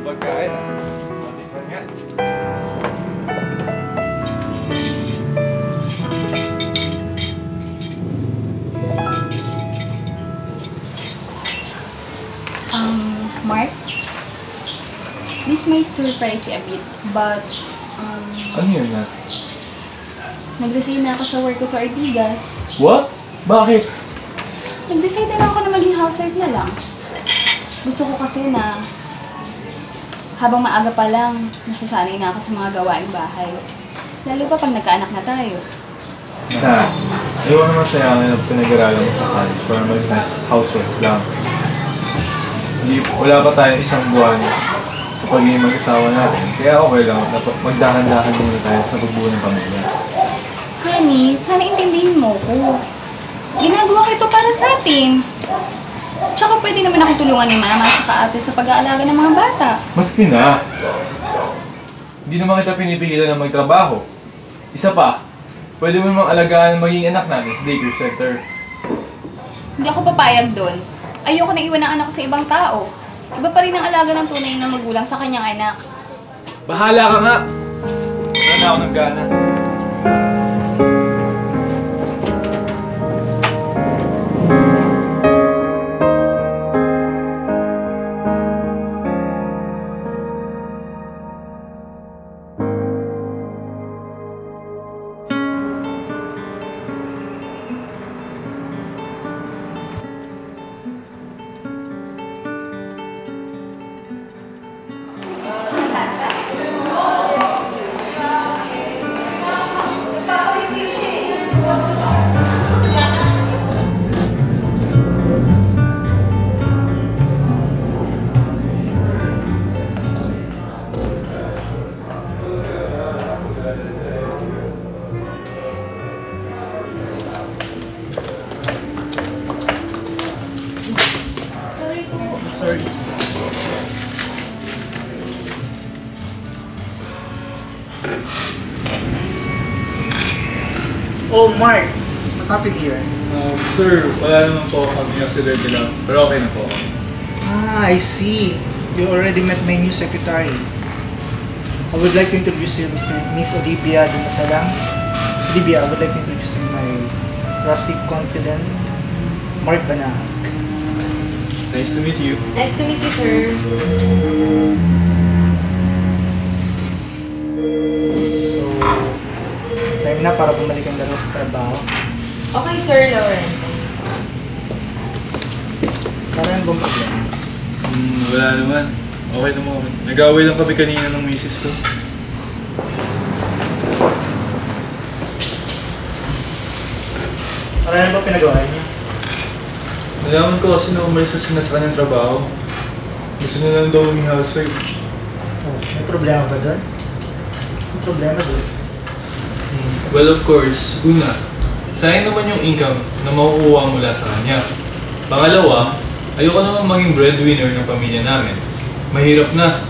pagkain ah. Matikman nga. Mark? This might surprise you a bit, but, Ano yun na? nag-resign na ako sa work ko sa Ortigas. What? Bakit? Nag-decide na lang ako na maging housewife na lang. Gusto ko kasi na habang maaga pa lang, nasasanay na ako sa mga gawaing bahay. Lalo pa pag nagkaanak na tayo. Na, ayaw naman sayangin ang pinag-aralan mo sa college para maging housewife lang. Wala pa tayo isang buwan sa pagiging mag-asawa natin. Kaya okay lang, magdahan-dahan muna tayo sa pagbuo ng pamilya. Honey, sana intindihin mo ko. Ginagawa ko ito para sa atin. Tsaka pwede naman akong tulungan ni mama at ate sa pag-aalaga ng mga bata. Maski na. Hindi naman kita pinipigilan na magtrabaho. Isa pa, pwede mo namang alagaan ang maging anak natin sa daycare center. Hindi ako papayag doon. Ayoko na iwan ang anak ko sa ibang tao. Iba pa rin ang alaga ng tunay na magulang sa kanyang anak. Bahala ka nga! Wala na ako ng gana. Sorry. Oh, Mark. What happened here? Sir, wala naman po kami accident lang. Pero okay na po. I see. You already met my new secretary. I would like to introduce you Miss Olivia Dumasalang. Olivia, I would like to introduce you my trusted confidant, Mark Banahag. Nice to meet you. Nice to meet you, sir. So, time na para bumalik ang dalawa sa trabaho. Okay, Sir Lauren. Parang bang problema? Wala naman. Okay naman. Nag-away lang kami kanina ng misis ko. Parang ba pinagawa niya? Nalaman ko kasi na umalis na sa kanyang trabaho. Gusto niya lang daw maging housewife. Oh, may problema ba doon? May problema doon. Well, of course, una, sayang naman yung income na makukuha mula sa kanya. Pangalawa, ayoko naman maging breadwinner ng pamilya namin. Mahirap na.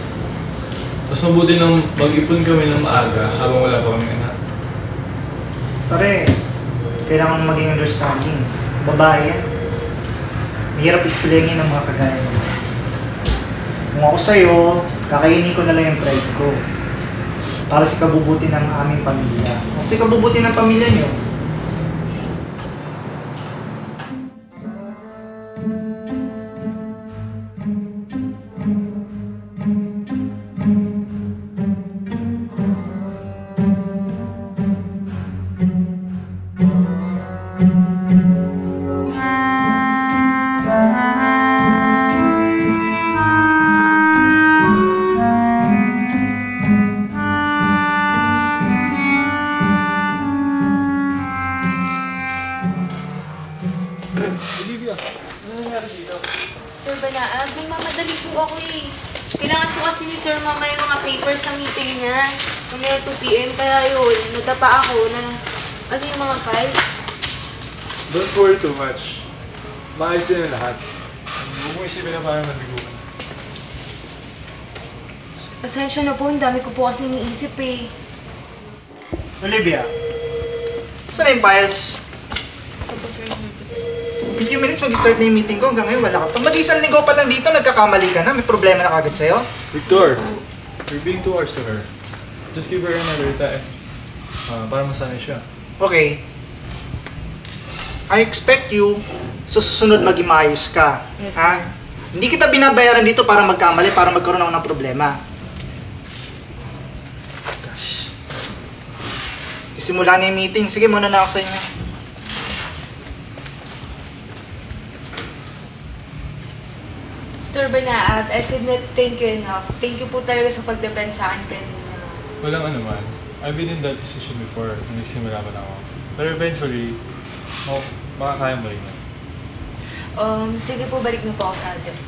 Mas mabuti nang mag-ipon kami ng maaga habang wala pa kaming anak. Pare, kailangan maging understanding. Babae yan. Mahirap ispilengin ng mga kagaya mo. Kung ako sa'yo, kakainin ko na lang yung pride ko. Para sa kabubuti ng aming pamilya. Kasi kabubuti ng pamilya niyo. Olivia, ano nangyari dito? Sir Banaag, nagmamadali po ako eh. Kailangan po kasi ni Sir Mama yung mga papers sa meeting niya. Mamaya 2 PM, kaya yun, nadapa ako na ano yung mga files. Don't worry too much. Maayos din ang lahat. Huwag mo isipin na parang nabigo ka. Pasensya na po, ang dami ko po kasi iniisip eh. Olivia, saan na yung files? Ito po, Sir. In few minutes mag-start na yung meeting ko. Hanggang ngayon wala ka pa. Mag-isang linggo pa lang dito, nagkakamali ka na. May problema na kagad sa'yo. Victor, you're being too harsh to her. Just give her another time. Para masanay siya. Okay. I expect you sa susunod maging maayos ka. Yes, ha? sir. Hindi kita binabayaran dito para magkamali, para magkaroon ako ng problema. Gosh. Isimula na yung meeting. Sige, muna na ako sa inyo. Mr. Banaat, I could not thank you enough. Thank you po talaga sa pag-depend sa akin kanina. Walang ano man. I've been in that position before nung nagsimula pa lang ako. Pero eventually, makakaya mo rin yan. Sige po, balik na po ako sa desk.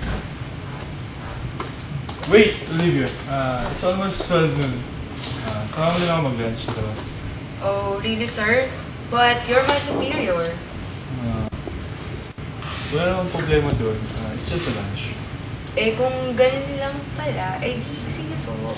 Wait, Olivia. It's almost 12 noon. Sama mo din ako mag-lunch sa labas. Oh, really, sir? But you're my superior. Wala namang problema doon. It's just a lunch. Eh, kung ganun lang pala, eh di, sige po.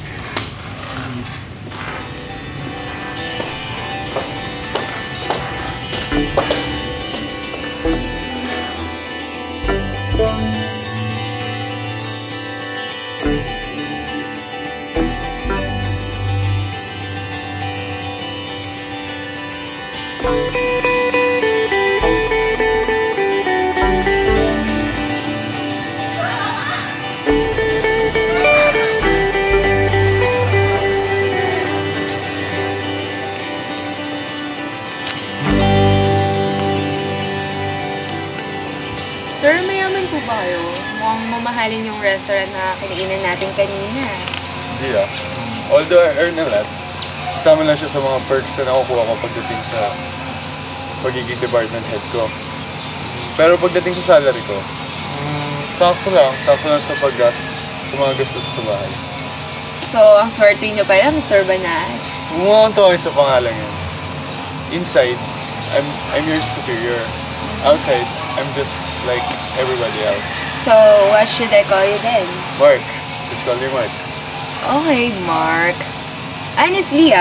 Sir, mayaman po ba kayo? Mukhang mamahalin yung restaurant na kinainan natin kanina. Hindi ah. Although I earn a lot, kasama lang siya sa mga perks na nakukuha ko pagdating sa pagiging department head ko. Pero pagdating sa salary ko, sakto lang sa paggas, sa mga gastos sa bahay. So, ang swerte niyo pala, Mr. Banat. Umuha akong tawagin sa pangalan yan. Inside, I'm your superior. Outside, I'm just like everybody else. So, what should I call you then? Mark. Just call me Mark. Okay, Mark. Honestly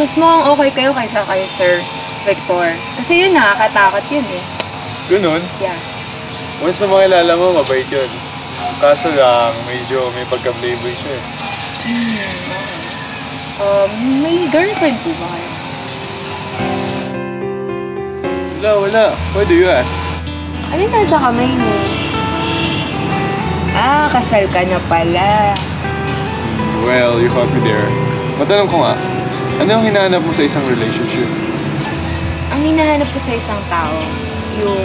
mas mukhang okay kayo kaysa kay Sir Victor. Kasi yun, nakakatakot yun eh. Ganun. Yeah. Once na makilala mo, mabait yun. Kaso lang, medyo may pagka-playboy siya eh. May girlfriend po ba kayo? Wala. Why do you ask? Ano yung nasa kamay mo? Kasal ka na pala. Well, you caught me there. Matanong ko nga, ano yung hinahanap mo sa isang relationship? Ang hinahanap ko sa isang tao, yung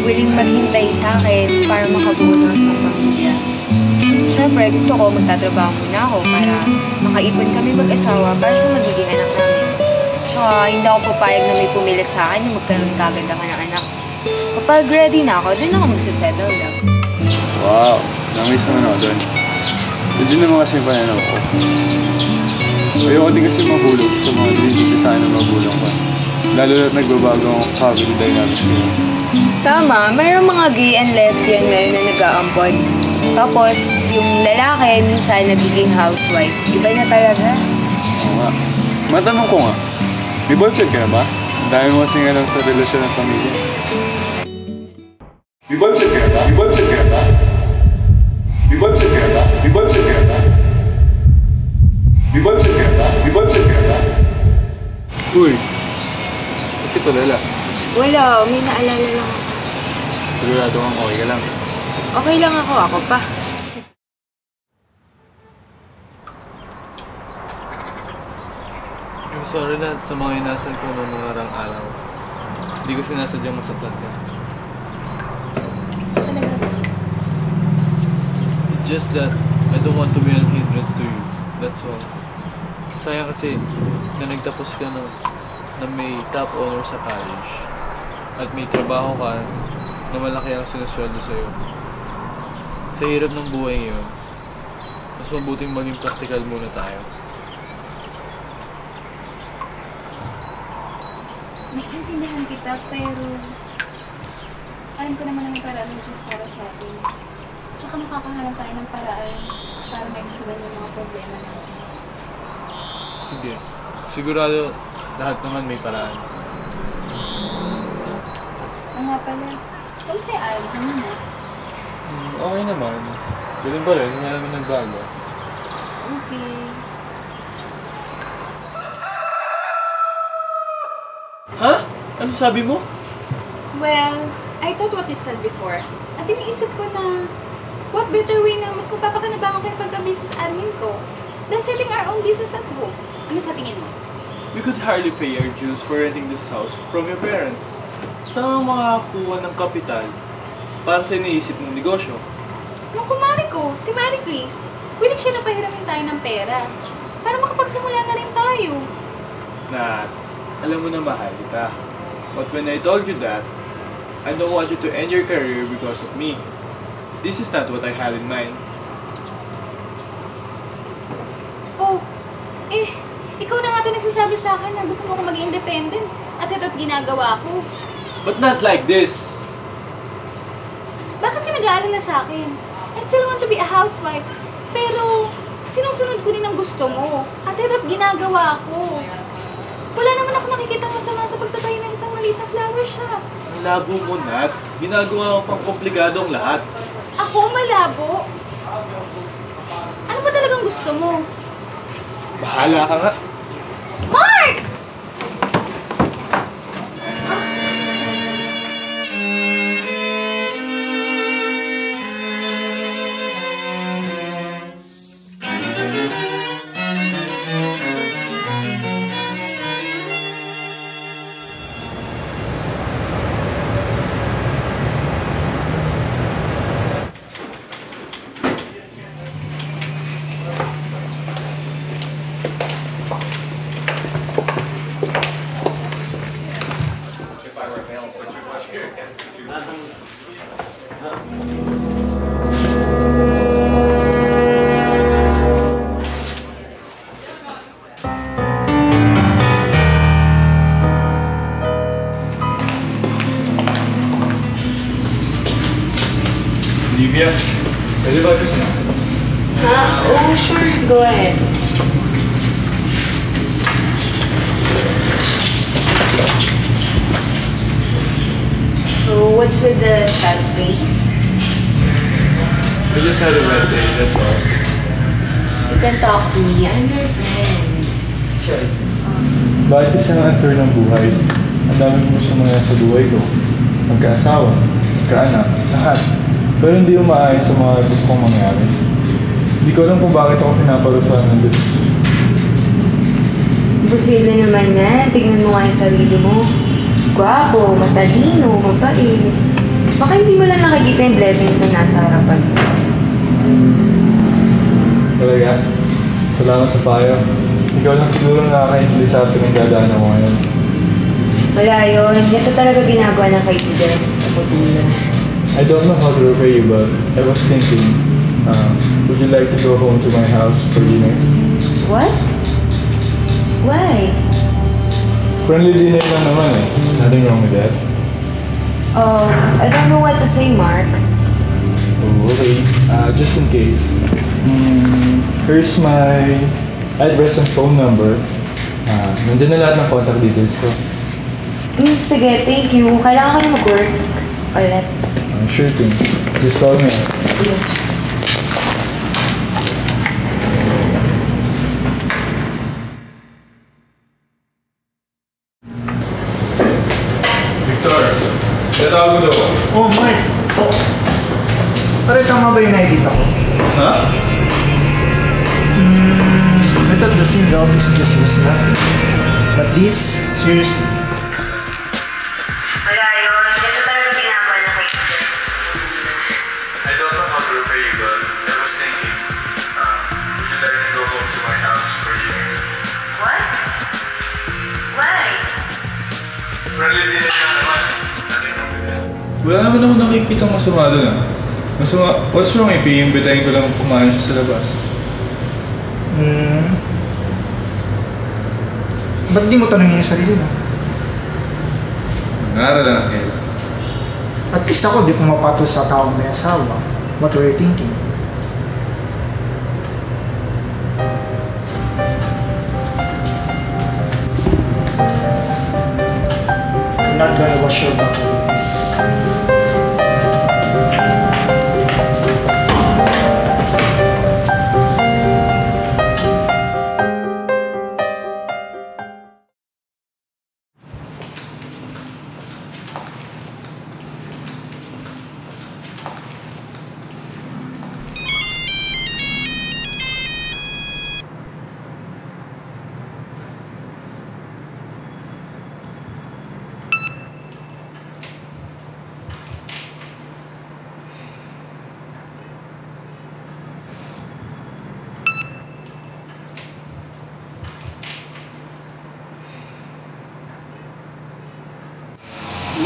willing maghintay sa akin para makabuo ng isang pamilya. Siyempre, gusto ko magtatrabaho muna ako para makaipon kami mag-asawa para sa magiging anak namin. Tsaka, hindi ako papayag na may pumilit sa akin na magkaroon kagad ako ng anak. Kapag ready na ako, doon ako magsasettle lang. Wow, namiss naman ako doon. Doon din naman kasi yung pananaw ko. Ayoko din kasi mahulog sa mga dinitisahan ng magulang ko. Lalo na't nagbabago ang family dynamics ko. Tama, mayroong mga gay and lesbian ngayon na nag-aampon. Tapos, yung lalaki, minsan nagiging housewife. Iba na talaga. Oo nga. Matanong ko nga, may boyfriend ka na ba? Ang dami mo kasi nga lang sa relasyon ng pamilya. May boyfriend ka na ba? May boyfriend ka na ba? May boyfriend ka na ba? May boyfriend ka na ba? May boyfriend ka na ba? May boyfriend ka na ba? Uy, ba't ka tulala? Wala, may naalala lang ako. Sigurado kang okay ka lang. Okay lang ako pa. I'm sorry na sa mga inasal ko noong mga narang araw. Hindi ko sinasadyang masaktan ka. Talaga ba? It's just that I don't want to be an hindrance to you. That's all. Sayang kasi na nagtapos ka na may top honor sa college at may trabaho ka na malaki ang sinusweldo sa'yo. Sa hirap ng buhay ngayon, mas mabuting maging practical muna tayo. Naiintindihan kita, pero alam ko naman ang paraan ng Diyos para sa atin. Tsaka makakahanap tayo ng paraan para maibsaban yung mga problema natin. Sige, sigurado lahat naman may paraan. O nga pala, kamusta yung araw kanina? Okay naman. Ganun pa rin, wala naman nagbago. Okay. Ha? Ano sabi mo? Well, I thought what you said before. At iniisip ko na, what better way na mas mapapakanabangan ko yung pagka-business admin ko than selling our own business at home. Ano sa tingin mo? We could hardly pay our dues for renting this house from your parents. Saan ang makakakuha ng kapital para sa iniisip mong negosyo? Yung kumari ko, si Marie Chris, willing siya na pahiramin tayo ng pera para makapagsimula na rin tayo. Nat, alam mo na mahal kita. But when I told you that, I don't want you to end your career because of me. This is not what I had in mind. Oh, ikaw na nga ito nagsasabi sa akin na gusto mo akong maging independent at ito't ginagawa ko. But not like this. Bakit ka nag-aalala sa akin? I still want to be a housewife, pero sinusunod ko din ang gusto mo at ito't ginagawa ko. Wala naman ako nakikita masama sa pagtatayo ng isang maliit na flower shop. Ang labo mo, Nat. Ginagawa ko pang komplikado ang lahat. Ako malabo? Ano ba talagang gusto mo? Bahala ka nga. Mark! Olivia, pwede ba kasi na? Oh, sure. Go ahead. So, what's with the sad face? I just had a bad day, that's all. You can talk to me. I'm your friend. Bakit kasi ang unfair ng buhay? Ang dami ko gusto mga sa buhay ko. Magkaasawa, magkaanak, lahat. Pero hindi umaayos sa mga gusto kong mangyari. Hindi ko alam kung bakit ako pinaparusahan ng Diyos. Imposible naman yan. Tingnan mo nga yung sarili mo. Gwapo, matalino, mabait. Baka hindi mo lang nakikita yung blessings na nasa harapan mo. Talaga, salamat sa payo. Ikaw lang siguro nakakaintindi sa atin ang dadaanan ko ngayon. Wala yun. Ito talaga ginagawa ng kaibigan. Kaputulong. I don't know how to repay you, but I was thinking, would you like to go home to my house for dinner? What? Why? Friendly dinner lang naman eh. Nothing wrong with that. I don't know what to say, Mark. Oh, okay. Just in case. Here's my address and phone number. Nandiyan na lahat ng contact details ko. Sige, thank you. Kailangan ko na mag-work ulit. Sure thing. Just call me. Victor, natawag mo daw. Oh, Mark. Oh. Pare, tama ba yung nakikita ko? Ha? I thought the scene job is just nothing. But this, seriously. Wala yun. Ito talaga ginagawa ng kaibigan. I don't know how to repay you, but I was thinking, would you like to go home to my house for dinner? What? Why? Friendly dinner lang naman. Nothing wrong with that. Wala naman ako nakikita masama doon ah. What's wrong if i-imbitahin ko lang kumain siya sa labas? Ba't di mo tanongin yung sarili mo? Nara lang kayo. At least ako, di pumapatol sa taong may asawa. What were you thinking? I'm not gonna wash your back with this.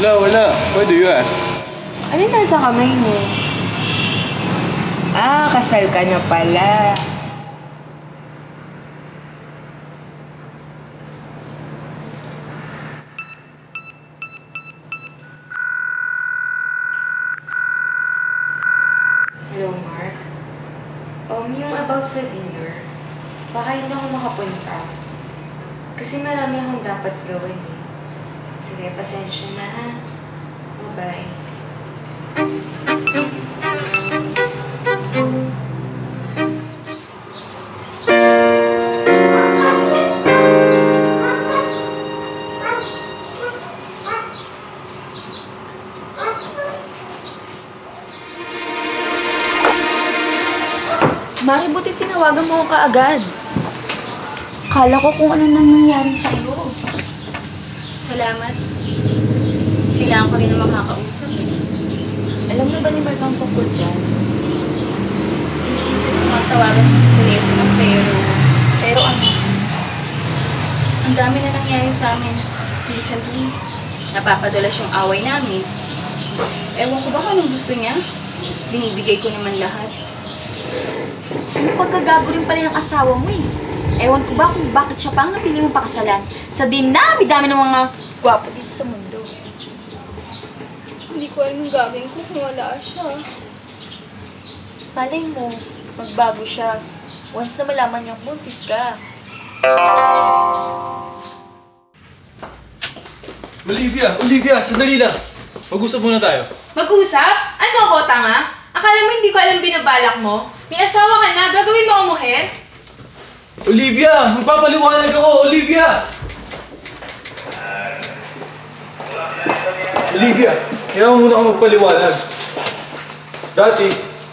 Wala. Why do you ask? Ano yung nasa kamay mo? Ah, kasal ka na pala. Hello, Mark. Yung about sa dinner, baka hindi ako makapunta. Kasi marami akong dapat gawin eh. Sige, pasensya na ha. Bye-bye. Mari, buti tinawagan mo ako kaagad. Kala ko kung ano nang nangyari sa iyo. Salamat. Kailangan ko rin na makakausap eh. Alam mo ba ni Mark ang tungkol dyan? Iniisip ko magtawagan siya sa telepono pero ano? Ang dami na nangyari sa amin recently. Napapadalas yung away namin. Ewan ko ba kung anong gusto niya? Binibigay ko naman lahat. Ano pagkagago rin pala yung asawa mo eh. Ewan ko ba kung bakit siya pang napili mong pakasalan sa dinami-dami ng mga gwapo dito sa mundo. Hindi ko alam yung gagawin ko kung wala siya. Malay mo, magbago siya. Once na malaman niyang buntis ka. Olivia, sandali lang. Mag-usap muna tayo. Mag-usap? Ano ako, tanga? Akala mo hindi ko alam binabalak mo? May asawa ka na, gagawin mo ako muher? Olivia! Magpapaliwanag ako! Olivia! Olivia! Kaya muna ako magpaliwanag. Dati,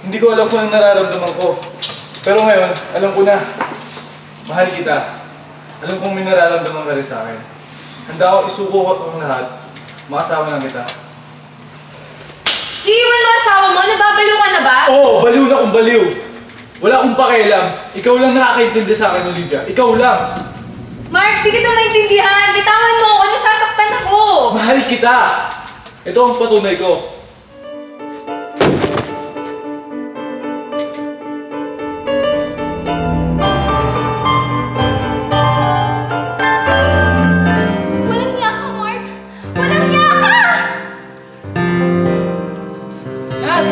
hindi ko alam kung anong nararamdaman ko. Pero ngayon, alam ko na. Mahal kita. Alam kong may nararamdaman ka rin sa akin. Handa ako isuko ko ang lahat. Makasama lang kita. Iiwan mo asawa mo? Nababaliw ka na ba? Oo, baliw na kung baliw. Wala akong pakialam. Ikaw lang nakakaintindi sa akin, Olivia. Ikaw lang. Mark, di kita maintindihan. Bitawan mo ako, nasasaktan ako. Mahal kita. Ito ang patunay ko. Walang niya ka, Mark! Walang niya ka! Nat!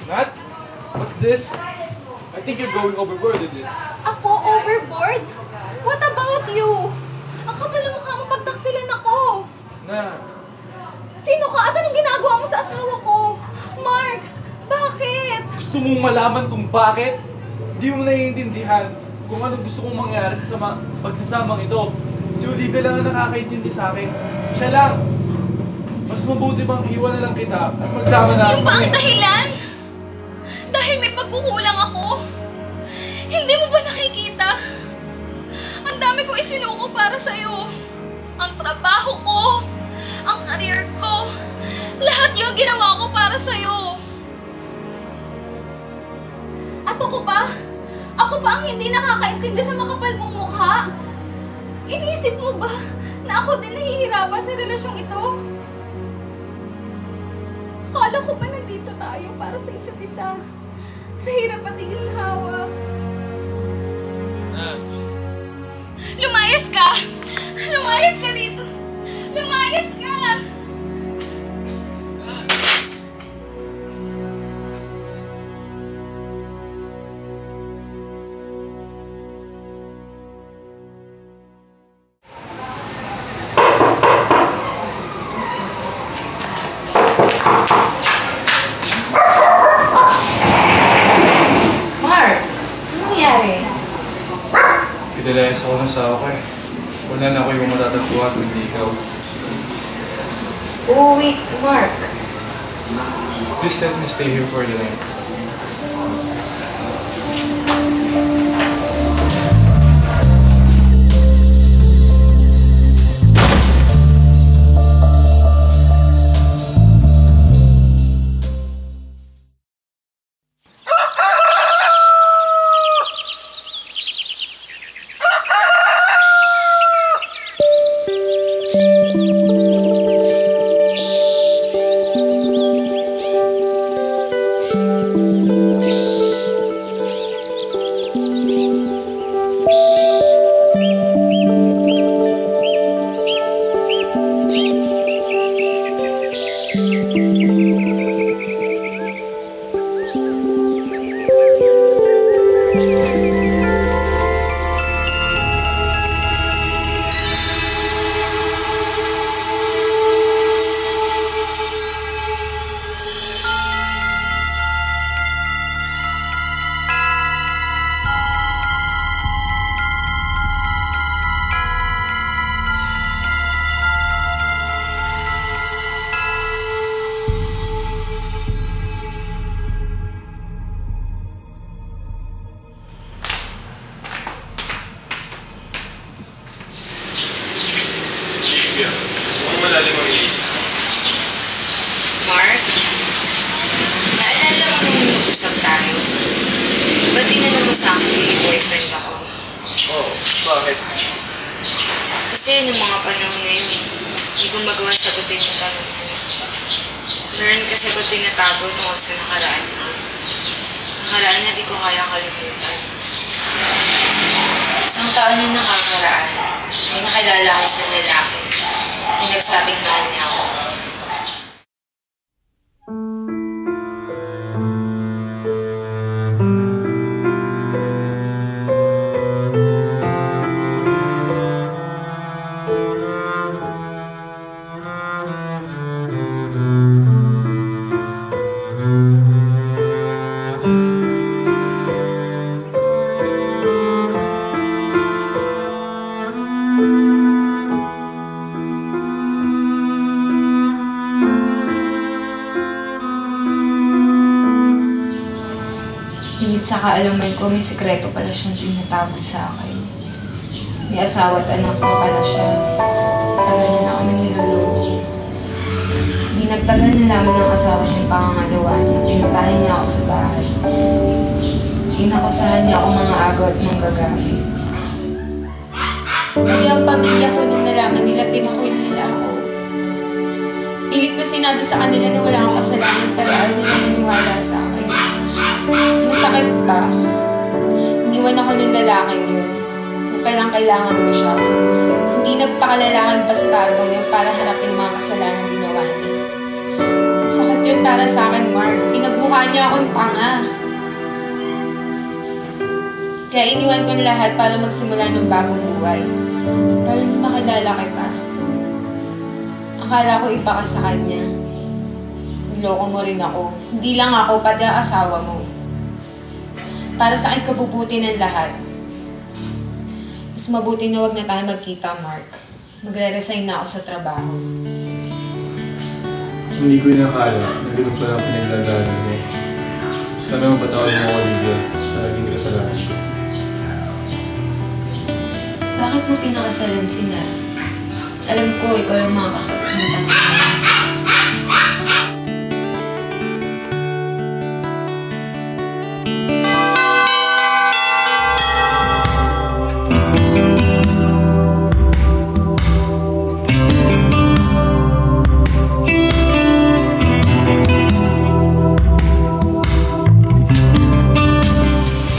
Nat? What's this? I think you're going overboard with this. Ako overboard? What about you? Ang kapal ng mukha mo pagtaksilan ako. Nat, Sino ka at anong ginagawa mo sa asawa ko? Mark, bakit? gusto mong malaman kung bakit? Hindi mo naiintindihan kung ano gusto kong mangyari sa pagsasamang ito. Si Olivia lang ang nakakaintindi sa akin. Siya lang. Mas mabuti bang iwan na lang kita at magsama na Yung ba ang dahilan? Dahil may pagkukulang ako? Hindi mo ba nakikita? Ang dami ko isinuko para sa'yo. Ang trabaho ko, ang career ko, lahat yung ginawa ko para sa'yo. At ako pa? Ako pa ang hindi nakakaintindi sa makapal mong mukha? Inisip mo ba na ako din nahihirapan sa relasyong ito? Akala ko pa nandito tayo para sa isa't isa. Sa hirap at iginhawa. Nat. Lumayas ka! Lumayas ka dito! Lumayas ka! Mark, anong nangyari? Pidalayas ako ng sawa ko eh. Wala na ako yung matatagpuan kundi ikaw. Oh, wait, Mark. Please let me stay here for the night. Olivia, mukhang malalim ang iniisip. Mark, naalala mo nung nag-usap tayo? Ba't tinanong mo sa akin yung boyfriend ako? Oo, bakit? Kasi nung mga panahon na yun, hindi ko magawa sagutin yung tanong mo. Meron kasi ako tinatago tungkol sa nakaraan mo. Nakaraan na di ko kaya kalimutan. Isang taon na nakakaraan, may nakilala ko sa lalaki na nagsabing mahal niya ako. Higit sa kaalaman ko, may sikreto pala siyang tinatago sa akin. May asawa at anak na pala siya. Tagal na na kami niloloko. Di nagtagal na namin ng asawa niyang pangangalawa niya. Pinuntahin niya ako sa bahay. Inakusahan niya ako mga agaw at manggagabi. Pati ang pamilya ko nung nalaman nila, tinakoy nila ako. Pilit ko sinabi sa kanila na wala akong kasalanan pero ayaw nila maniwala sa akin. Masakit pa. Iniwan ako ng lalaking yun. Kung kailangan ko siya. Hindi nagpakalalakan bastardong yun para harapin mga kasalanan ginawa niya. Masakit yun para sa akin, Mark. Pinagmukha niya akong tanga. Kaya iniwan ko lahat para magsimula ng bagong buhay. Para nung makilala kita. Akala ko ipa ka sa kanya. Niloko mo rin ako. Hindi lang ako, pati ang asawa mo. Para sa akin kabubuti ng lahat. Mas mabuti na wag na tayo magkita, Mark. Magre-resign na ako sa trabaho. Hindi ko inakala na ganun pala ang pinagdadaanan mo. Sana mapatawad mo ako, Olivia, sa naging kasalanan ko. Bakit mo pinakasalan si Nat? Alam ko, ikaw lang makakasagot ng tanong mo.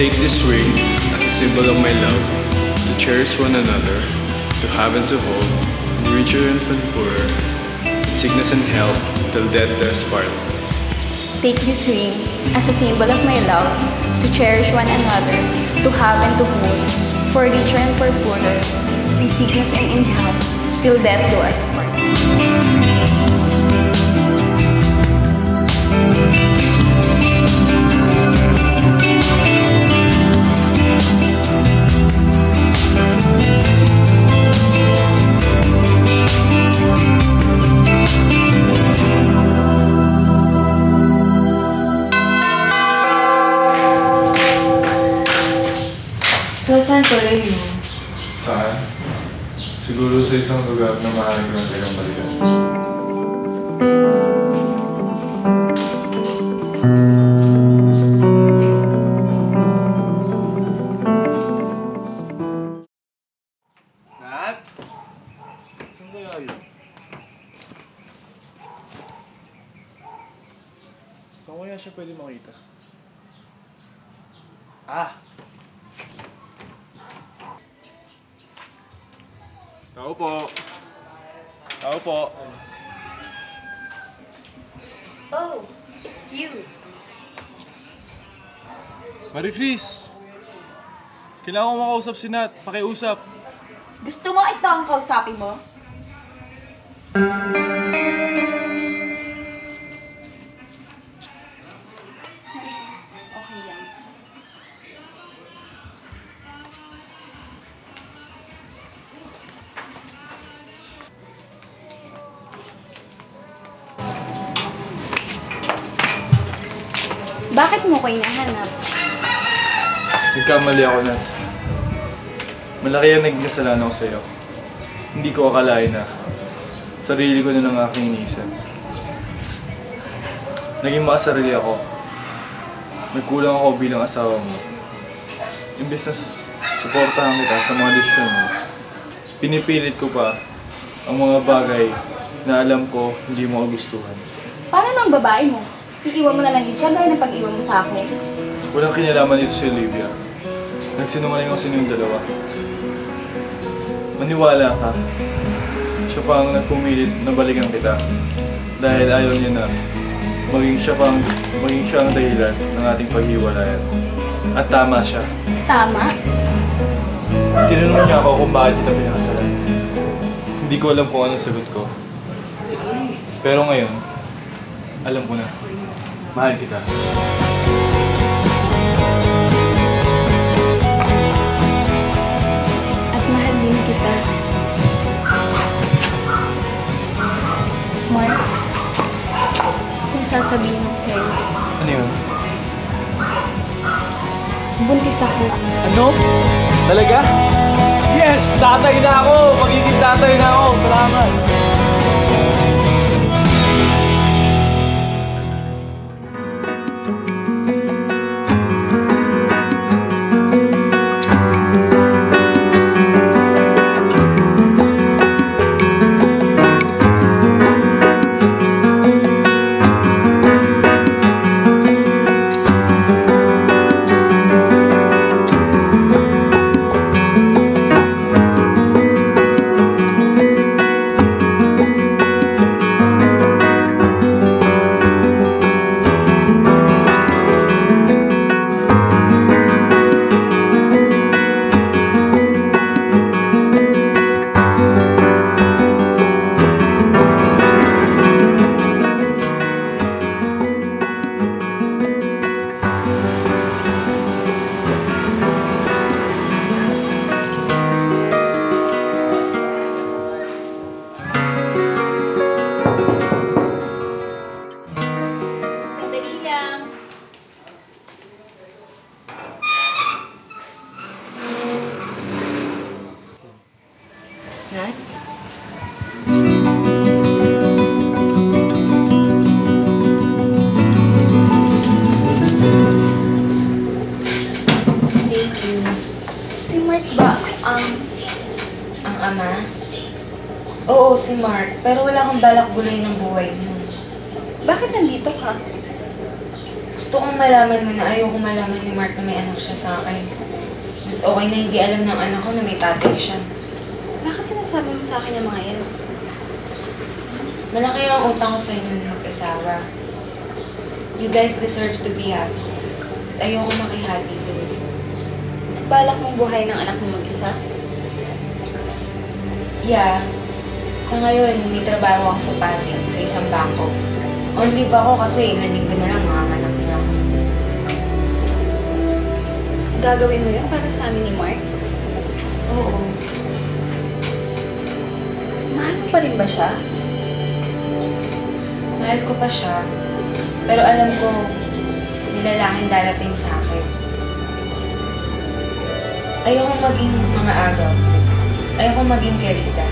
Take this ring as a symbol of my love, to cherish one another, to have and to hold, richer and poorer, sickness and health, till death do us part. Take this ring as a symbol of my love, to cherish one another, to have and to hold, for richer and for poorer, in sickness and in health, till death do us part. So, saan tuloy mo? Saan? Siguro sa isang lugar na maaaring ko ng tagang balikan. Nat? Saan kaya yun? Saan kaya siya pwede makita? Ah! Tao po. Tao po. Oh, it's you. Marie Chris! Kailangan ko makausap si Nat. Pakiusap. Gusto mo ito ang kausapin mo? Okay lang. Bakit mo ko hinahanap? Nagkamali ako, Nat. Malaki ang naging kasalanan ko sa'yo. Hindi ko akalain na Sarili ko na lang aking iniisip. Naging makasarili ako. Nagkulang ako bilang asawa mo. Imbes na suportahan kita sa mga desisyon mo, pinipilit ko pa ang mga bagay na alam ko hindi mo gustuhan. Paano ng babae mo? Iiwan mo na lang din siya gaya ng pag-iwan mo sa akin. Walang kinalaman dito si Olivia. Nagsinungaling kasi yung dalawa. Maniwala ka. Siya pa ang nagpumilit na balikan kita. Dahil ayaw niya na maging siya ang dahilan ng ating paghiwalayan. At tama siya. Tama? Tinanong niya ako kung bakit kita pinakasalan. Hindi ko alam kung anong sagot ko. Pero ngayon, alam ko na. Mahal kita. At mahal din kita. Mark, may sasabihin ako sa'yo. Ano yun? Buntis ako. Ano? Talaga? Yes! Tatay na ako! Magiging tatay na ako! Salamat! Nat? Thank you. Si Mark ba ang... Ang ama? Oo, si Mark. Pero wala akong balak gulay ng buhay mo. Bakit nandito ka? Gusto kong malaman mo na ayoko malaman ni Mark na may anak siya sa akin. Mas okay na hindi alam ng anak ko na may tatay siya. Bakit sinasabi mo sa akin yung mga yan? Malaki ang utang ko sa inyo ng mag-asawa. You guys deserve to be happy. At ayoko makihati doon. Balak mong buhay ng anak mo mag-isa? Yeah. Sa ngayon, may trabaho ako sa Pasig, sa isang bangko. On leave ako kasi ilang linggo na lang manganganak na ako. Gagawin mo yun para sa amin ni Mark? Oo. Mahal mo pa rin ba siya? Mahal ko pa siya. Pero alam ko, may lalaking darating sa akin. Ayoko maging mga agaw. Ayoko maging kerita.